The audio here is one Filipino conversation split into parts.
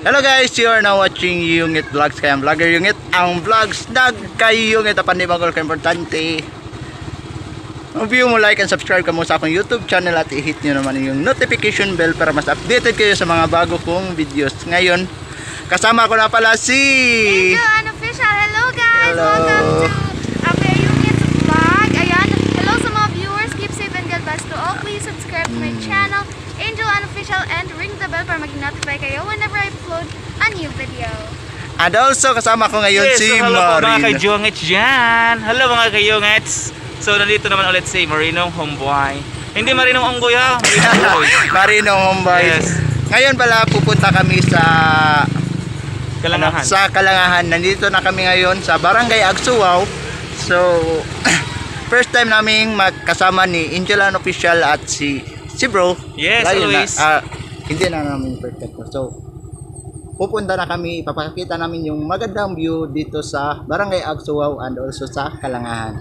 Hello guys, you are now watching Yungit Vlogs. Kaya ang vlogger Yungit, ang vlogs kay Yungit. Apan di bagol ka importante. View mo, like and subscribe ka mo sa akong YouTube channel at i-hit nyo naman yung notification bell para mas updated kayo sa mga bago kong videos. Ngayon, kasama ko na pala si Angel Unofficial. Hello guys! Hello. Welcome to Abel Yungit Vlog. Ayan, hello sa mga viewers. Keep safe and God bless to all. Please subscribe to my channel, Angel Unofficial, and ring the bell para mag-notify kayo whenever I upload a new video. and also kasama ko ngayon Yes, si so hello po mga Marino. kayungits dyan. Hello mga kayungits. So nandito naman ulit si Marinong Homeboy. Hindi Marinong Onggoy ha, Marinong Onggoy. Marino Homeboy. Yes. Ngayon pala pupunta kami sa Kalangahan. Sa Kalangahan. Nandito na kami ngayon sa Barangay Agsuaw. So first time naming magkasama ni Angel Unofficial at si bro. Yes, Layo na, always. hindi na namin perfect. So pupunta na kami, ipapakita namin yung magandang view dito sa Barangay Agsuaw and also sa Kalangahan.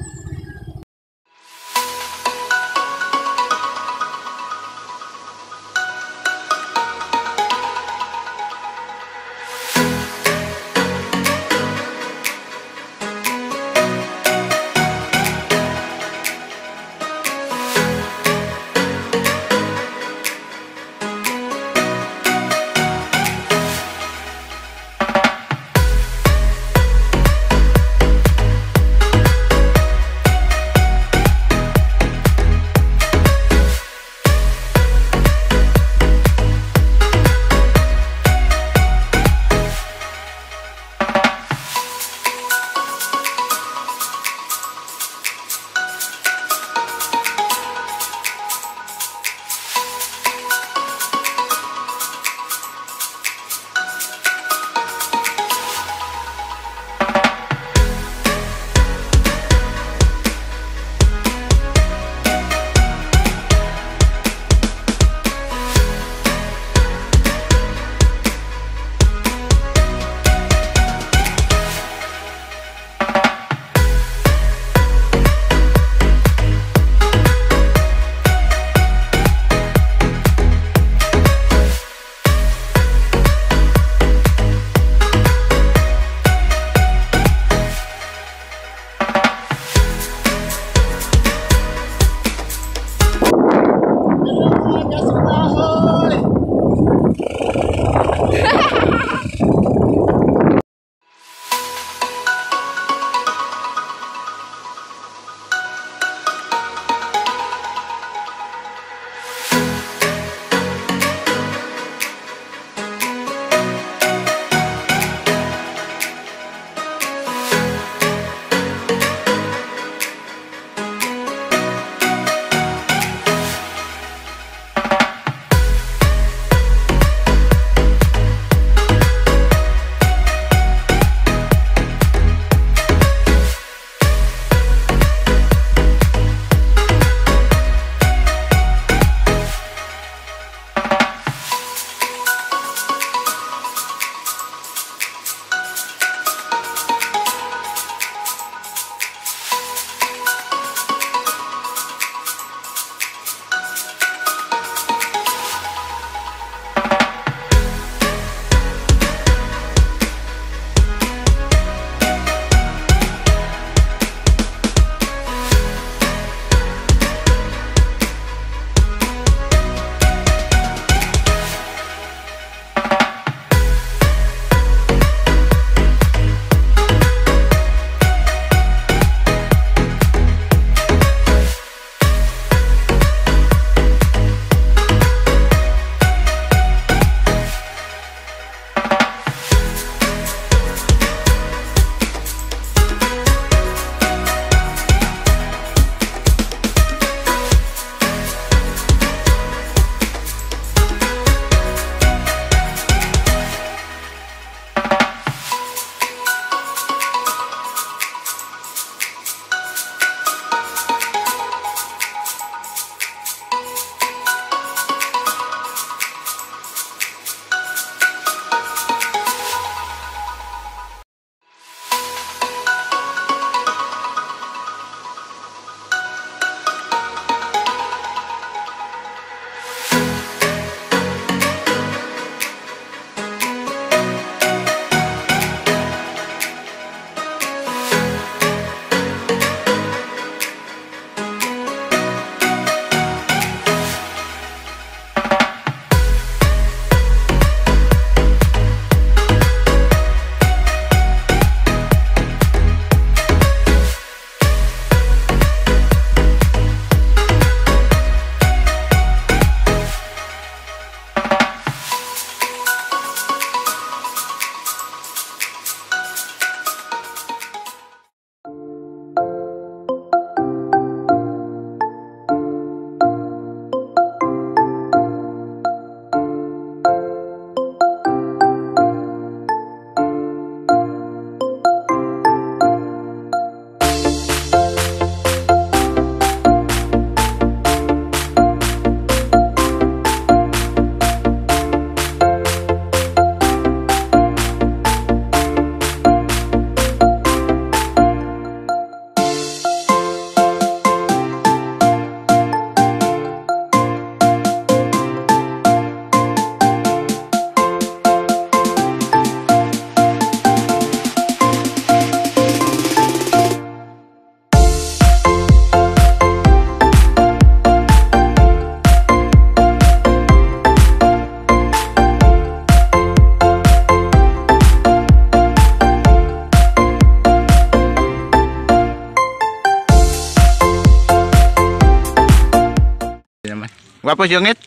Gwapo si Yungit?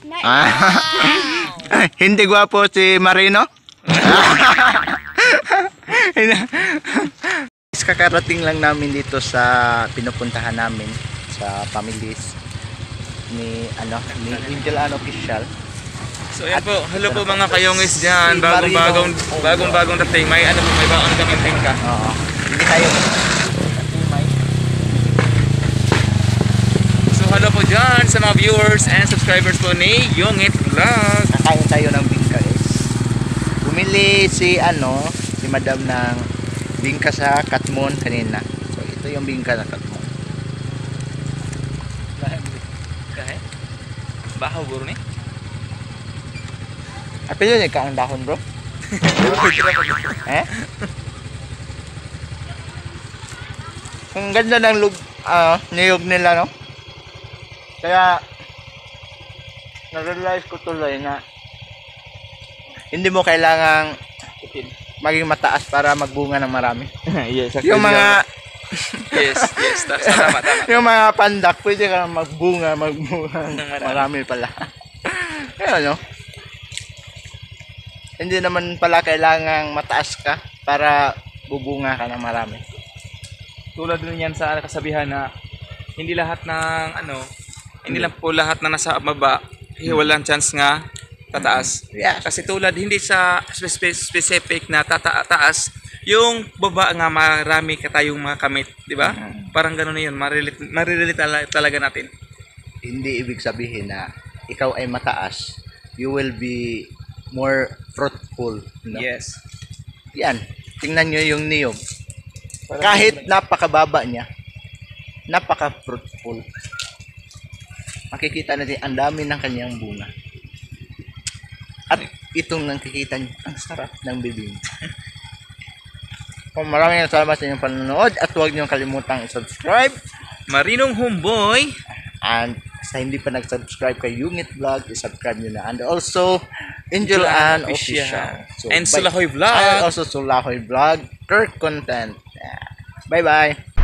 Hindi gwapo si Marino? Kakarating lang namin dito sa pinupuntahan namin sa families ni Angel Official. So ayan po, hello po mga kayongis dyan, Si Marino. bagong dating, may baon kaming tingka. Oo. Hindi tayo. So hello po dyan sa mga viewers and subscribers po ni Yungit Vlog. Kakain tayo ng bingka guys. Bumili si Madam ng bingka sa Katmon kanina. So ito yung bingka na Katmon. Kahit bahaw buro ni. Apa yun eh, kaang dahon bro? Ang ganda ng niyog nila, no? Kaya na-realize ko tuloy na hindi mo kailangang maging mataas para magbunga ng marami. Yes, Yung mga yes, tama. yung mga pandak, pwede ka magbunga marami pala. Kaya no? Hindi naman pala kailangang mataas ka para bubunga ka ng marami. Tulad din yan sa kasabihan na hindi lahat ng hindi lang po lahat na nasa baba walang chance nga tataas. Yes. Kasi tulad hindi sa specific na taas, yung baba nga marami ka tayong mga kamit, di ba? Parang gano'n na yun, marirelate talaga natin. Hindi ibig sabihin na ikaw ay mataas, you will be more fruitful. No? Yes. Yan. Tingnan nyo yung niyog. Kahit napakababa niya, napaka-fruitful. Makikita natin ang dami ng kanyang bunga. At itong nakikita nyo, ang sarap ng bibing. Maraming salamat sa inyong panonood at huwag nyo kalimutang i-subscribe. Marinong Homeboy. And sa hindi pa nag-subscribe kay Yungit Vlog, i-subscribe nyo na. And also, Angel and Official. And Sulahoy Vlog. And also Sulahoy Vlog, Kirk Content. Bye-bye.